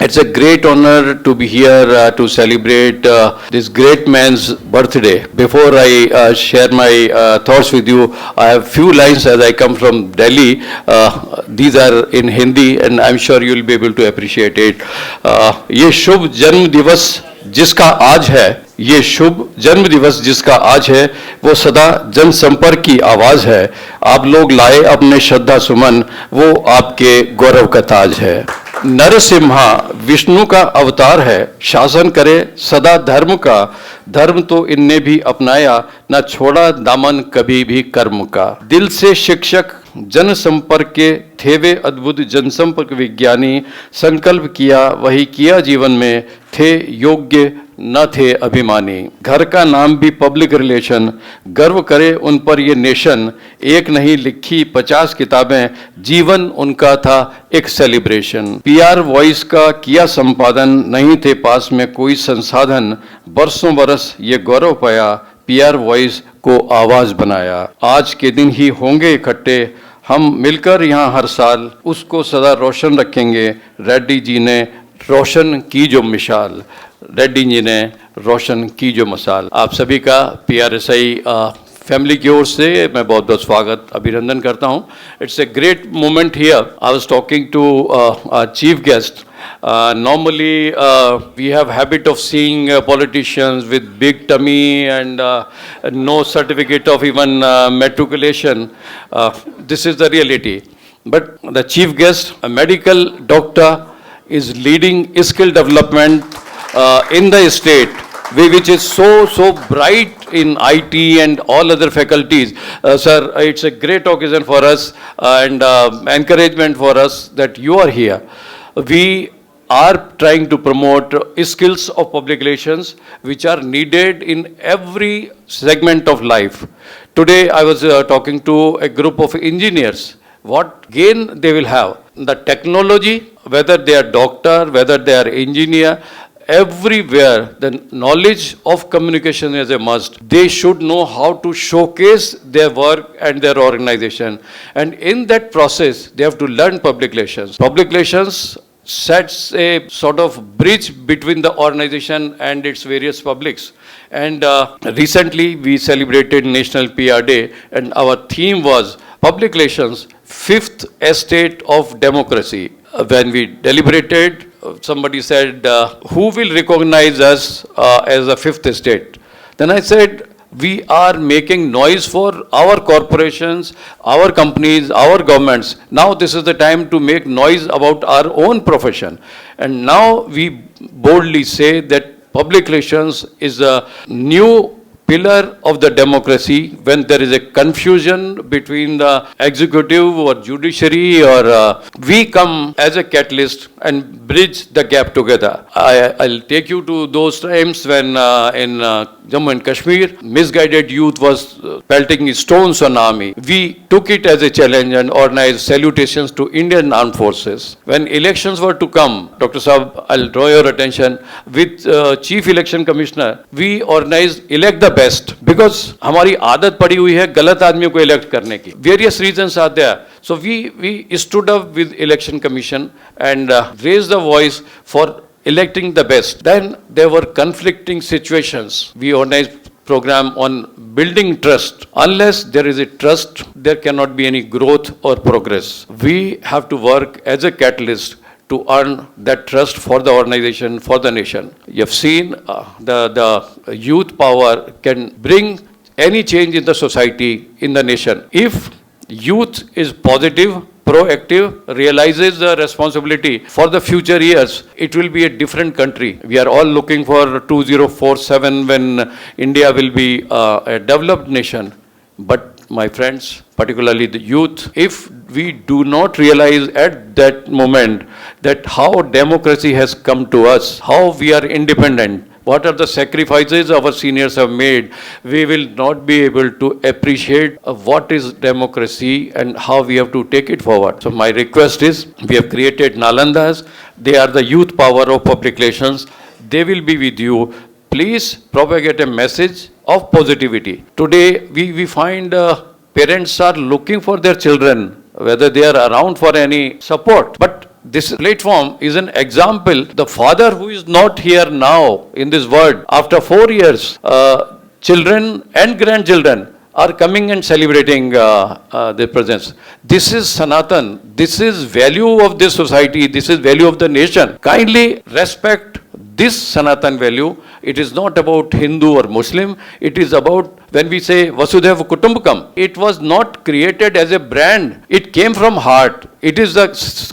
It's a great honor to be here to celebrate this great man's birthday. Before I share my thoughts with you, I have few lines as I come from Delhi. These are in Hindi and I'm sure you will be able to appreciate it. ये शुभ जन्म दिवस जिसका आज है, ये शुभ जन्म दिवस जिसका आज है, वो सदा जनसंपर्क की आवाज है. आप लोग लाए अपने श्रद्धा सुमन, वो आपके गौरव का ताज है. नरसिम्हा विष्णु का अवतार है, शासन करे सदा धर्म का. धर्म तो इनने भी अपनाया, न छोड़ा दामन कभी भी कर्म का. दिल से शिक्षक जन संपर्क के थे वे अद्भुत जनसंपर्क विज्ञानी. संकल्प किया वही किया जीवन में, थे योग्य न थे अभिमानी. घर का नाम भी पब्लिक रिलेशन, गर्व करे उन पर ये नेशन. एक नहीं लिखी 50 किताबें, जीवन उनका था एक सेलिब्रेशन. पीआर वॉइस का किया संपादन, नहीं थे पास में कोई संसाधन. बरसों बरस ये गौरव पाया, पीआर वॉइस को आवाज बनाया. आज के दिन ही होंगे इकट्ठे हम मिलकर यहाँ हर साल, उसको सदा रोशन रखेंगे. रेड्डी जी ने रोशन की जो मिसाल, रेड्डी जी ने रोशन की जो मिसाल. आप सभी का पीआरएसआई फैमिली की ओर से मैं बहुत बहुत स्वागत अभिनंदन करता हूँ. It's a great moment here. I was talking to chief guest. Normally we have habit of seeing politicians with big tummy and no certificate of even matriculation. This is the reality. But the chief guest, a medical doctor, is leading skill development in the state, which is so bright in IT and all other faculties. Sir, it's a great occasion for us and encouragement for us that you are here. We are trying to promote skills of public relations which are needed in every segment of life. Today I was talking to a group of engineers. What gain they will have? The technology, whether they are doctor, whether they are engineer, everywhere the knowledge of communication is a must. They should know how to showcase their work and their organization. And in that process, they have to learn public relations. Public relations sets a sort of bridge between the organization and its various publics. And recently we celebrated National PR Day and our theme was Public Relations, Fifth Estate of Democracy. When we deliberated, somebody said, who will recognize us as a fifth estate? Then I said, we are making noise for our corporations, our companies, our governments. Now this is the time to make noise about our own profession. And now we boldly say that public relations is a new pillar of the democracy. When there is a confusion between the executive or judiciary, or we come as a catalyst and bridge the gap together. I'll take you to those times when in Jammu and Kashmir, misguided youth was pelting stones on army. We took it as a challenge and organized salutations to Indian armed forces. When elections were to come, Dr. Saab, I'll draw your attention, with Chief Election Commissioner, we organized elect the best, because हमारी आदत पड़ी हुई है गलत आदमियों को elect करने की. Various reasons are there. So we stood up with Election Commission and raised the voice for electing the best. Then there were conflicting situations. We organized program on building trust. Unless there is a trust, there cannot be any growth or progress. We have to work as a catalyst to earn that trust for the organization, for the nation. You have seen the youth power can bring any change in the society, in the nation. If youth is positive, proactive, realizes the responsibility for the future years, it will be a different country. We are all looking for 2047 when India will be a developed nation. But my friends, particularly the youth, if we do not realize at that moment that how democracy has come to us, how we are independent, what are the sacrifices our seniors have made, we will not be able to appreciate what is democracy and how we have to take it forward. So my request is, we have created Nalandas. They are the youth power of public relations. They will be with you. Please propagate a message of positivity. Today, we find parents are looking for their children, whether they are around for any support. But This platform is an example. The father who is not here now in this world, after 4 years, children and grandchildren are coming and celebrating their presence. This is Sanatan. This is value of this society. This is value of the nation. Kindly respect this Sanatan value. It is not about Hindu or Muslim. It is about, when we say Vasudhaiva Kutumbakam, it was not created as a brand. It came from heart. It is the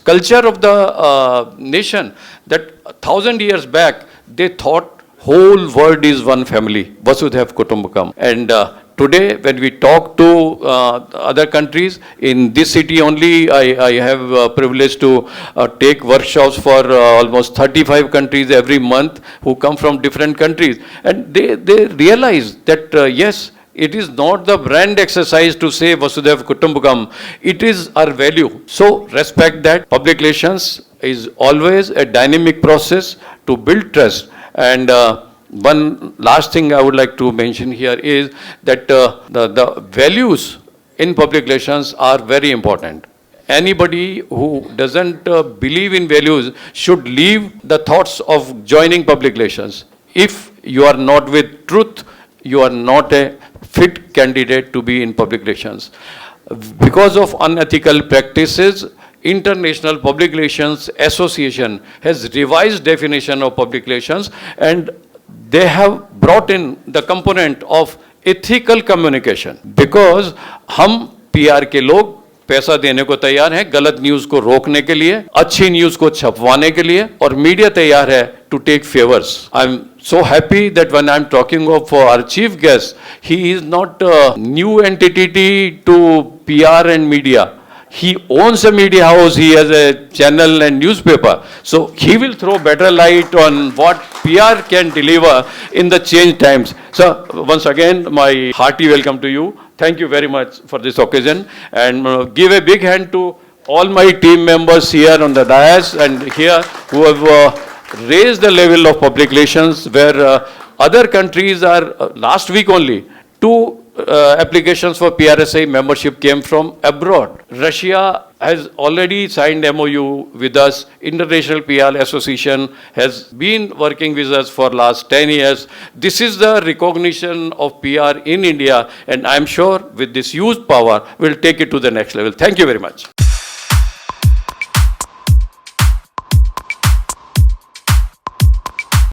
culture of the nation that 1,000 years back they thought whole world is one family, Vasudhaiva Kutumbakam. And today, when we talk to other countries, in this city only, I have privilege to take workshops for almost 35 countries every month who come from different countries. And they realize that, yes, it is not the brand exercise to say Vasudhaiva Kutumbakam. It is our value. So respect that. Public relations is always a dynamic process to build trust. And one last thing I would like to mention here is that the values in public relations are very important. Anybody who doesn't believe in values should leave the thoughts of joining public relations. If you are not with truth, you are not a fit candidate to be in public relations. Because of unethical practices, International Public Relations Association has revised definition of public relations, and they have brought in the component of ethical communication. Because हम PR के लोग पैसा देने को तैयार हैं गलत news को रोकने के लिए, अच्छी न्यूज़ को छपवाने के लिए, और मीडिया तैयार है to take favors. I'm so happy that when I'm talking of our chief guest, he is not a new entity to PR and media. He owns a media house, he has a channel and newspaper. So he will throw better light on what PR can deliver in the change times. So once again, my hearty welcome to you. Thank you very much for this occasion. And give a big hand to all my team members here on the dais and here who have raised the level of public relations, where other countries are, last week only, 2 applications for PRSA membership came from abroad. Russia has already signed MOU with us. International PR Association has been working with us for last 10 years. This is the recognition of PR in India, and I'm sure with this huge power, we'll take it to the next level. Thank you very much.